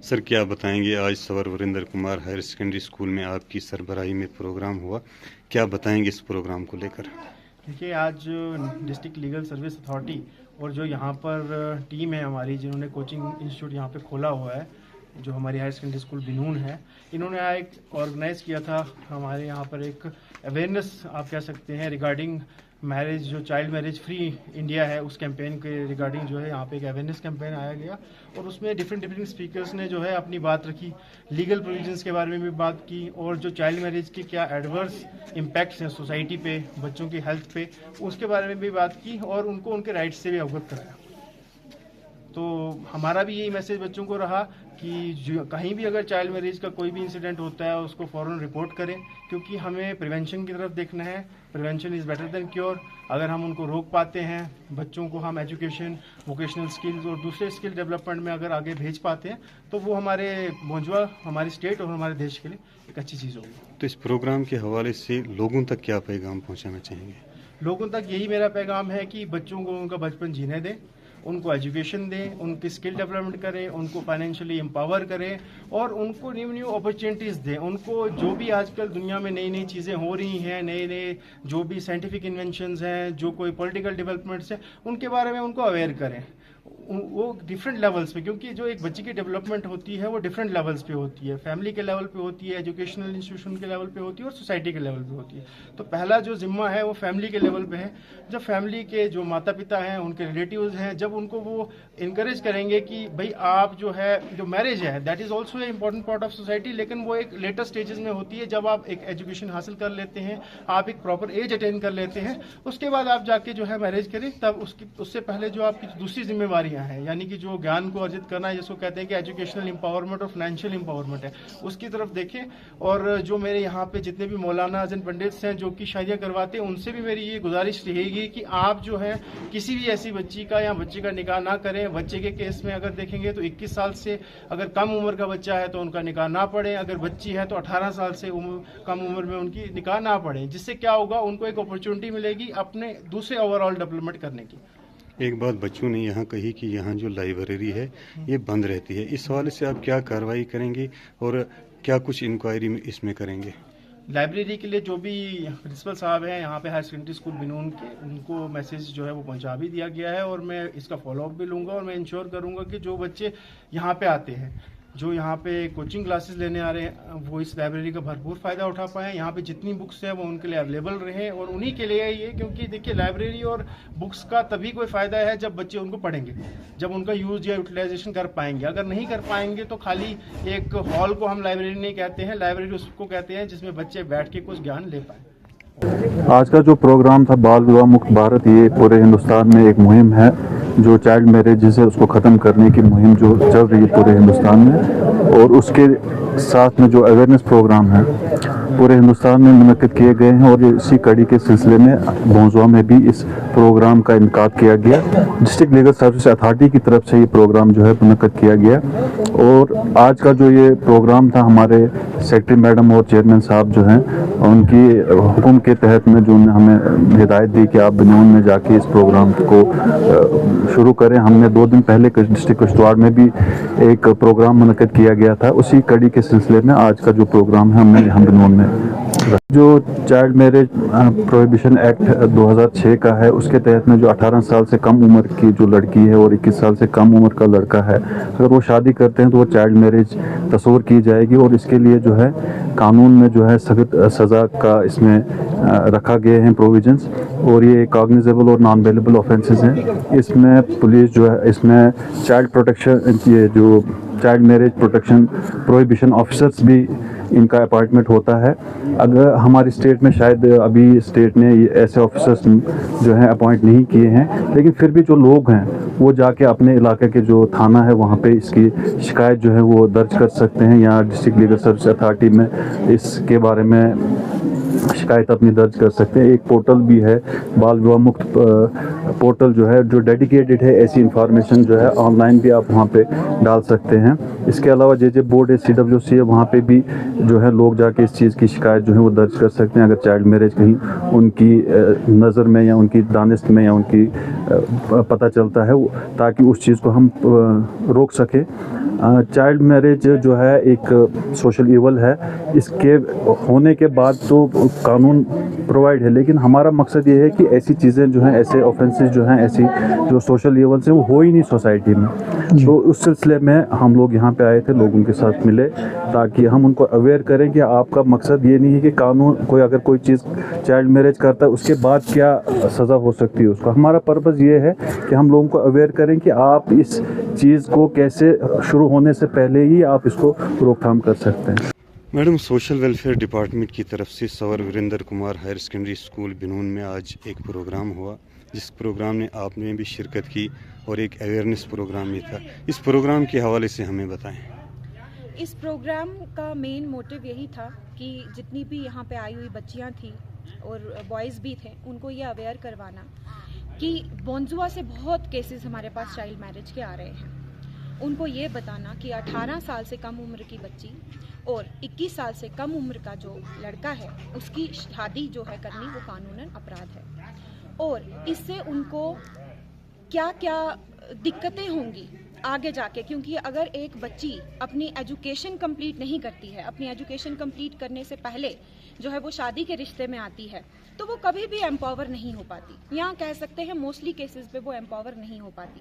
Sir क्या बताएंगे, आज सवार Varinder Kumar higher secondary school में आपकी सरबराही में प्रोग्राम हुआ, क्या बताएंगे इस प्रोग्राम को लेकर? देखिए, आज डिस्ट्रिक्ट लीगल सर्विस अथॉरिटी और जो यहाँ पर टीम है हमारी, जिन्होंने कोचिंग इंस्टीट्यूट यहाँ पे खोला हुआ है, जो हमारी हायर सेकेंडरी स्कूल बिनून है, इन्होंने एक ऑर्गेनाइज किया था हमारे यहाँ पर एक अवेयरनेस आप कह सकते हैं रिगार्डिंग मैरिज, जो चाइल्ड मैरिज फ्री इंडिया है, उस कैंपेन के रिगार्डिंग जो है यहाँ पे एक अवेयरनेस कैंपेन आया गया। और उसमें डिफरेंट स्पीकर्स ने जो है अपनी बात रखी, लीगल प्रोविजंस के बारे में भी बात की, और जो चाइल्ड मैरिज के क्या एडवर्स इम्पैक्ट्स हैं सोसाइटी पे, बच्चों की हेल्थ पे, उसके बारे में भी बात की और उनको उनके राइट्स से भी अवगत कराया। तो हमारा भी यही मैसेज बच्चों को रहा कि जो कहीं भी अगर चाइल्ड मैरिज का कोई भी इंसिडेंट होता है उसको फ़ौरन रिपोर्ट करें, क्योंकि हमें प्रिवेंशन की तरफ देखना है। Prevention is better than cure. अगर हम उनको रोक पाते हैं, बच्चों को हम एजुकेशन, वोकेशनल स्किल्स और दूसरे स्किल डेवलपमेंट में अगर आगे भेज पाते हैं, तो वो हमारे मौजूदा, हमारी स्टेट और हमारे देश के लिए एक अच्छी चीज़ होगी। तो इस प्रोग्राम के हवाले से लोगों तक क्या पैगाम पहुंचाना चाहेंगे? लोगों तक यही मेरा पैगाम है कि बच्चों को उनका बचपन जीने दें, उनको एजुकेशन दें, उनकी स्किल डेवलपमेंट करें, उनको फाइनेंशियली एम्पावर करें और उनको न्यू अपॉर्चुनिटीज़ दें। उनको जो भी आजकल दुनिया में नई नई चीज़ें हो रही हैं, नए जो भी साइंटिफिक इन्वेंशंस हैं, जो कोई पॉलिटिकल डेवलपमेंट्स हैं, उनके बारे में उनको अवेयर करें। वो डिफरेंट लेवल्स पे, क्योंकि जो एक बच्चे की डेवलपमेंट होती है वो डिफरेंट लेवल्स पे होती है, फैमिली के लेवल पे होती है, एजुकेशनल इंस्टीट्यूशन के लेवल पे होती है और सोसाइटी के लेवल पे होती है। तो पहला जो जिम्मा है वो फैमिली के लेवल पे है। जब फैमिली के जो माता पिता हैं, उनके रिलेटिव्स हैं, जब उनको वो इनकरेज करेंगे कि भाई आप जो है, जो मैरिज है that is also a important part of society, लेकिन वो एक लेटर स्टेजेस में होती है। जब आप एक एजुकेशन हासिल कर लेते हैं, आप एक प्रॉपर एज अटेन कर लेते हैं, उसके बाद आप जाके जो है मैरिज करें, तब उससे पहले जो आपकी दूसरी जिम्मेवारी है, यानी कि जो ज्ञान को अर्जित करना है, जिसको कहते हैं कि एजुकेशनल एम्पावरमेंट और फाइनेंशियल एम्पावरमेंट है, उसकी तरफ देखें। और जो मेरे यहाँ पे जितने भी मौलाना एंड पंडित्स हैं जो कि शादियाँ करवाते हैं, उनसे भी मेरी ये गुजारिश रहेगी कि आप जो है किसी भी ऐसी बच्ची का या बच्चे का निकाह ना करें। बच्चे के केस में अगर देखेंगे तो 21 साल से अगर कम उम्र का बच्चा है तो उनका निकाह ना पड़े, अगर बच्ची है तो 18 साल से कम उम्र में उनकी निकाह ना पड़े। जिससे क्या होगा, उनको एक अपॉर्चुनिटी मिलेगी अपने दूसरे ओवरऑल डेवलपमेंट करने की। एक बात बच्चों ने यहाँ कही कि यहाँ जो लाइब्रेरी है ये बंद रहती है, इस हवाले से आप क्या कार्रवाई करेंगे और क्या कुछ इंक्वायरी इसमें करेंगे? लाइब्रेरी के लिए जो भी प्रिंसिपल साहब हैं यहाँ पे हायर सेकेंडरी स्कूल बिनून के, उनको मैसेज जो है वो पहुंचा भी दिया गया है और मैं इसका फॉलोअप भी लूँगा और मैं इंश्योर करूँगा कि जो बच्चे यहाँ पे आते हैं, जो यहाँ पे कोचिंग क्लासेस लेने आ रहे हैं, वो इस लाइब्रेरी का भरपूर फ़ायदा उठा पाएँ। यहाँ पे जितनी बुक्स हैं वो उनके लिए अवेलेबल रहें और उन्हीं के लिए ये, क्योंकि देखिए लाइब्रेरी और बुक्स का तभी कोई फ़ायदा है जब बच्चे उनको पढ़ेंगे, जब उनका यूज़ या यूटिलाइजेशन कर पाएंगे। अगर नहीं कर पाएंगे तो खाली एक हॉल को हम लाइब्रेरी नहीं कहते हैं, लाइब्रेरी उसको कहते हैं जिसमें बच्चे बैठ के कुछ ज्ञान ले पाएँ। आज का जो प्रोग्राम था बाल विवाह मुक्त भारत, ये पूरे हिंदुस्तान में एक मुहिम है। जो चाइल्ड मैरिज है उसको ख़त्म करने की मुहिम जो चल रही है पूरे हिंदुस्तान में, और उसके साथ में जो अवेयरनेस प्रोग्राम है पूरे हिंदुस्तान में मुनक्किद किए गए हैं। और इसी कड़ी के सिलसिले में भोंसवा में भी इस प्रोग्राम का इनकाद किया गया। डिस्ट्रिक्ट लीगल सर्विस अथॉरिटी की तरफ से ये प्रोग्राम जो है मुनक्किद किया गया। और आज का जो ये प्रोग्राम था, हमारे सेक्रेटरी मैडम और चेयरमैन साहब जो हैं, उनकी हुक्म के तहत में जो हमें हिदायत दी कि आप बिनून में जाके इस प्रोग्राम को शुरू करें। हमने 2 दिन पहले डिस्ट्रिक्ट किश्तवाड़ में भी एक प्रोग्राम मुनक्किद किया गया था। उसी कड़ी के सिलसिले में आज का जो प्रोग्राम है हमने यहाँ बिनून में, जो चाइल्ड मैरिज प्रोहिबिशन एक्ट 2006 का है, उसके तहत में जो 18 साल से कम उम्र की जो लड़की है और 21 साल से कम उम्र का लड़का है, अगर वो शादी करते हैं तो वो चाइल्ड मैरिज तस्वूर की जाएगी। और इसके लिए जो है कानून में जो है सख्त सज़ा का इसमें रखा गए हैं प्रोविजंस, और ये कॉग्निजेबल और नॉन बेलेबल ऑफेंसेस हैं। इसमें पुलिस जो है, इसमें चाइल्ड प्रोटेक्शन, ये जो child marriage protection prohibition officers भी इनका अपॉइंटमेंट होता है। अगर हमारी स्टेट में शायद अभी स्टेट ने ऐसे ऑफिसर्स जो हैं अपॉइंट नहीं किए हैं, लेकिन फिर भी जो लोग हैं वो जाके अपने इलाके के जो थाना है वहाँ पे इसकी शिकायत जो है वो दर्ज कर सकते हैं, या डिस्ट्रिक्ट लीगल सर्विस अथॉरिटी में इसके बारे में शिकायत अपनी दर्ज कर सकते हैं। एक पोर्टल भी है, बाल विवाह मुक्त पोर्टल जो है, जो डेडिकेटेड है, ऐसी इंफॉर्मेशन जो है ऑनलाइन भी आप वहाँ पे डाल सकते हैं। इसके अलावा जे बोर्ड है, CWC है, वहाँ पे भी जो है लोग जाके इस चीज़ की शिकायत जो है वो दर्ज कर सकते हैं, अगर चाइल्ड मैरिज कहीं उनकी नज़र में या उनकी दानिश में या उनकी पता चलता है, ताकि उस चीज़ को हम रोक सकें। चाइल्ड मैरिज जो है एक सोशल इवल है, इसके होने के बाद तो कानून प्रोवाइड है, लेकिन हमारा मकसद ये है कि ऐसी चीज़ें जो हैं, ऐसे ऑफेंसेस जो हैं, ऐसी जो सोशल इवल्स हैं वो हो ही नहीं सोसाइटी में। तो उस सिलसिले में हम लोग यहाँ पे आए थे, लोगों के साथ मिले ताकि हम उनको अवेयर करें कि आपका मकसद ये नहीं है कि कानून कोई अगर कोई चीज़ चाइल्ड मैरिज करता है उसके बाद क्या सज़ा हो सकती है उसको। हमारा पर्पज़ ये है कि हम लोगों को अवेयर करें कि आप इस चीज़ को कैसे शुरू होने से पहले ही आप इसको रोकथाम कर सकते हैं। मैडम, सोशल वेलफेयर डिपार्टमेंट की तरफ से Sawar Virendra Kumar higher secondary school Binun में आज एक प्रोग्राम हुआ, जिस प्रोग्राम में आपने भी शिरकत की और एक अवेयरनेस प्रोग्राम भी था। इस प्रोग्राम के हवाले से हमें बताएं। इस प्रोग्राम का मेन मोटिव यही था कि जितनी भी यहाँ पे आई हुई बच्चियाँ थी और बॉयज़ भी थे, उनको ये अवेयर करवाना कि बोंजुआ से बहुत केसेस हमारे पास चाइल्ड मैरिज के आ रहे हैं। उनको ये बताना कि 18 साल से कम उम्र की बच्ची और 21 साल से कम उम्र का जो लड़का है उसकी शादी जो है करनी वो कानूनन अपराध है, और इससे उनको क्या क्या दिक्कतें होंगी आगे जाके। क्योंकि अगर एक बच्ची अपनी एजुकेशन कंप्लीट नहीं करती है, अपनी एजुकेशन कंप्लीट करने से पहले जो है वो शादी के रिश्ते में आती है, तो वो कभी भी एम्पावर नहीं हो पाती। यहाँ कह सकते हैं मोस्टली केसेस पे वो एम्पावर नहीं हो पाती।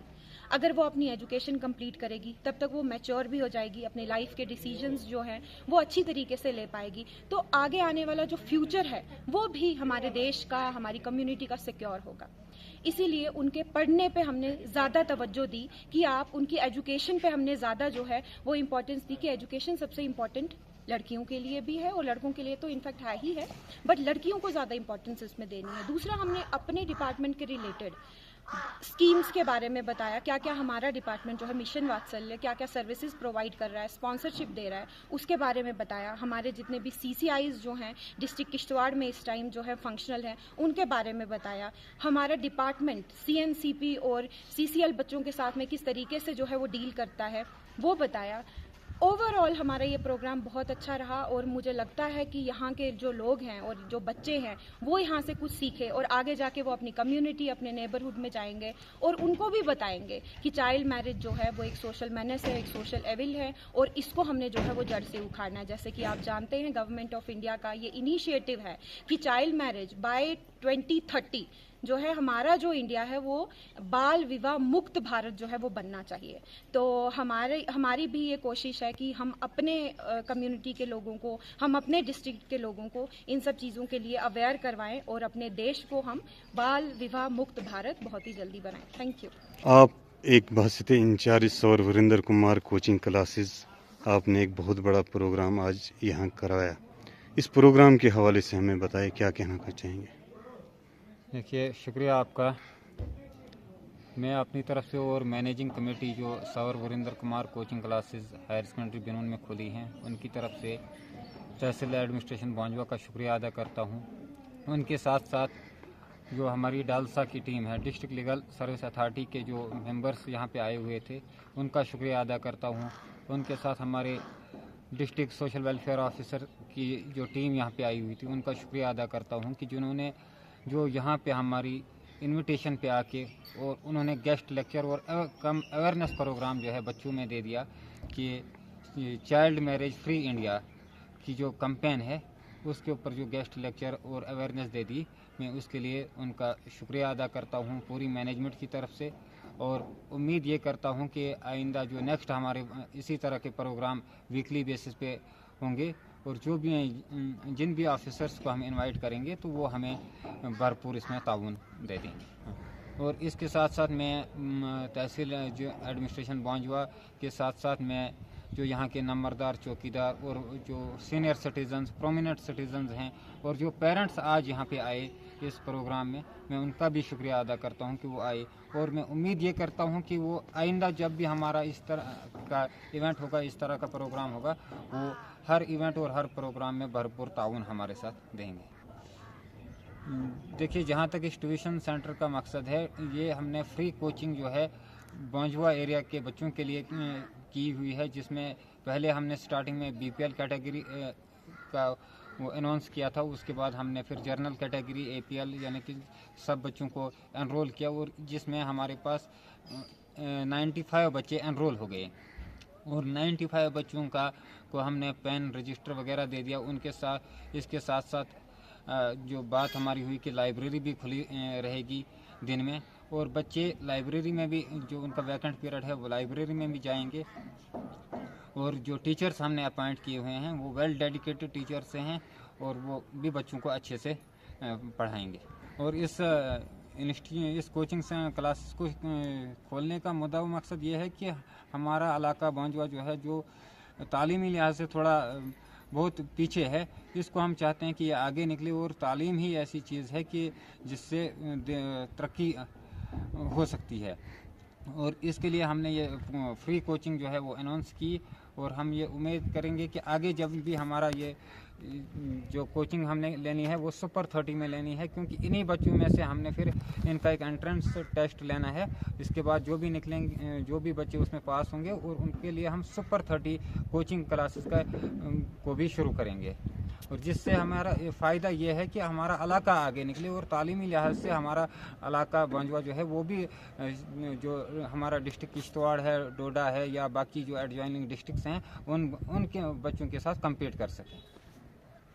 अगर वो अपनी एजुकेशन कंप्लीट करेगी तब तक वो मैच्योर भी हो जाएगी, अपने लाइफ के डिसीजंस जो हैं वो अच्छी तरीके से ले पाएगी, तो आगे आने वाला जो फ्यूचर है वो भी हमारे देश का, हमारी कम्युनिटी का सिक्योर होगा। इसीलिए उनके पढ़ने पे हमने ज़्यादा तवज्जो दी कि आप उनकी एजुकेशन पे हमने ज़्यादा जो है वो इम्पोर्टेंस दी कि एजुकेशन सबसे इम्पोर्टेंट लड़कियों के लिए भी है और लड़कों के लिए तो इनफैक्ट है ही है, बट लड़कियों को ज़्यादा इंपॉर्टेंस इसमें देनी है। दूसरा, हमने अपने डिपार्टमेंट के रिलेटेड स्कीम्स के बारे में बताया, क्या क्या हमारा डिपार्टमेंट जो है मिशन वात्सल्य क्या क्या सर्विसेज प्रोवाइड कर रहा है, स्पॉन्सरशिप दे रहा है, उसके बारे में बताया। हमारे जितने भी CCIs जो हैं डिस्ट्रिक्ट किश्तवाड़ में इस टाइम जो है फंक्शनल है, उनके बारे में बताया। हमारा डिपार्टमेंट CNCP और CCL बच्चों के साथ में किस तरीके से जो है वो डील करता है वो बताया। ओवरऑल हमारा ये प्रोग्राम बहुत अच्छा रहा और मुझे लगता है कि यहाँ के जो लोग हैं और जो बच्चे हैं वो यहाँ से कुछ सीखे और आगे जाके वो अपनी कम्युनिटी, अपने नेबरहुड में जाएंगे और उनको भी बताएंगे कि चाइल्ड मैरिज जो है वो एक सोशल मेनेस है, एक सोशल एविल है और इसको हमने जो है वो जड़ से उखाड़ना है। जैसे कि आप जानते हैं गवर्नमेंट ऑफ इंडिया का ये इनिशिएटिव है कि चाइल्ड मैरिज बाय 2030 जो है हमारा जो इंडिया है वो बाल विवाह मुक्त भारत जो है वो बनना चाहिए। तो हमारी भी ये कोशिश है कि हम अपने कम्युनिटी के लोगों को, हम अपने डिस्ट्रिक्ट के लोगों को इन सब चीज़ों के लिए अवेयर करवाएं और अपने देश को हम बाल विवाह मुक्त भारत बहुत ही जल्दी बनाएं। Thank you. आप एक बासित इंचार्ज सवर वीरेंद्र कुमार कोचिंग क्लासेस, आपने एक बहुत बड़ा प्रोग्राम आज यहाँ करवाया। इस प्रोग्राम के हवाले से हमें बताएं, क्या कहना चाहेंगे। देखिए, शुक्रिया आपका। मैं अपनी तरफ से और मैनेजिंग कमेटी जो Sawar Virendra Kumar coaching classes higher secondary Binun में खुली हैं उनकी तरफ से तहसील एडमिनिस्ट्रेशन बांजुआ का शुक्रिया अदा करता हूं। उनके साथ साथ जो हमारी डालसा की टीम है, डिस्ट्रिक्ट लीगल सर्विस अथॉरिटी के जो मेंबर्स यहां पे आए हुए थे उनका शुक्रिया अदा करता हूं। उनके साथ हमारे डिस्ट्रिक्ट सोशल वेलफेयर ऑफिसर की जो टीम यहाँ पे आई हुई थी उनका शुक्रिया अदा करता हूँ कि जिन्होंने जो यहाँ पे हमारी इनविटेशन पे आके और उन्होंने गेस्ट लेक्चर और अवेयरनेस प्रोग्राम जो है बच्चों में दे दिया कि ये चाइल्ड मैरिज फ्री इंडिया की जो कैंपेन है उसके ऊपर जो गेस्ट लेक्चर और अवेयरनेस दे दी। मैं उसके लिए उनका शुक्रिया अदा करता हूँ पूरी मैनेजमेंट की तरफ से, और उम्मीद ये करता हूँ कि आइंदा जो नेक्स्ट हमारे इसी तरह के प्रोग्राम वीकली बेसिस पे होंगे और जो भी जिन भी ऑफिसर्स को हम इनवाइट करेंगे तो वो हमें भरपूर इसमें ताउन दे देंगे। और इसके साथ साथ मैं तहसील जो एडमिनिस्ट्रेशन बांजुआ के साथ साथ मैं जो यहाँ के नंबरदार, चौकीदार और जो सीनियर सिटीजन्स, प्रोमिनेंट सिटीजन्स हैं और जो पेरेंट्स आज यहाँ पे आए इस प्रोग्राम में, मैं उनका भी शुक्रिया अदा करता हूँ कि वो आए। और मैं उम्मीद ये करता हूँ कि वो आइंदा जब भी हमारा इस तरह का इवेंट होगा, इस तरह का प्रोग्राम होगा, वो हर इवेंट और हर प्रोग्राम में भरपूर ताउन हमारे साथ देंगे। देखिए, जहाँ तक इस ट्यूशन सेंटर का मकसद है, ये हमने फ्री कोचिंग जो है बांजुआ एरिया के बच्चों के लिए की हुई है, जिसमें पहले हमने स्टार्टिंग में BPL कैटेगरी का वो अनाउंस किया था, उसके बाद हमने फिर जर्नल कैटेगरी APL यानी कि सब बच्चों को एनरोल किया और जिसमें हमारे पास 95 बच्चे एनरोल हो गए। और 95 बच्चों को हमने पेन रजिस्टर वगैरह दे दिया। उनके साथ इसके साथ साथ जो बात हमारी हुई कि लाइब्रेरी भी खुली रहेगी दिन में, और बच्चे लाइब्रेरी में भी जो उनका वैकेंट पीरियड है वो लाइब्रेरी में भी जाएंगे। और जो टीचर्स हमने अपॉइंट किए हुए हैं वो वेल डेडिकेटेड टीचर्स हैं और वो भी बच्चों को अच्छे से पढ़ाएंगे। और इस कोचिंग क्लासेस को खोलने का मुद्दा व मकसद ये है कि हमारा इलाका बांजुआ जो है, जो तालीमी लिहाज से थोड़ा बहुत पीछे है, इसको हम चाहते हैं कि ये आगे निकले। और तालीम ही ऐसी चीज़ है कि जिससे तरक्की हो सकती है। और इसके लिए हमने ये फ्री कोचिंग जो है वो अनाउंस की, और हम ये उम्मीद करेंगे कि आगे जब भी हमारा ये जो कोचिंग हमने लेनी है वो सुपर 30 में लेनी है, क्योंकि इन्हीं बच्चों में से हमने फिर इनका एक एंट्रेंस टेस्ट लेना है। इसके बाद जो भी निकलेंगे, जो भी बच्चे उसमें पास होंगे, और उनके लिए हम सुपर 30 कोचिंग क्लासेस को भी शुरू करेंगे। और जिससे हमारा फ़ायदा ये है कि हमारा इलाका आगे निकले, और तालीमी लिहाज से हमारा इलाका बांजुआ जो है वो भी जो हमारा डिस्ट्रिक्ट किश्तवाड़ है, डोडा है, या बाकी जो एडजॉइनिंग डिस्ट्रिक्ट्स हैं उनके बच्चों के साथ कम्पीट कर सकें।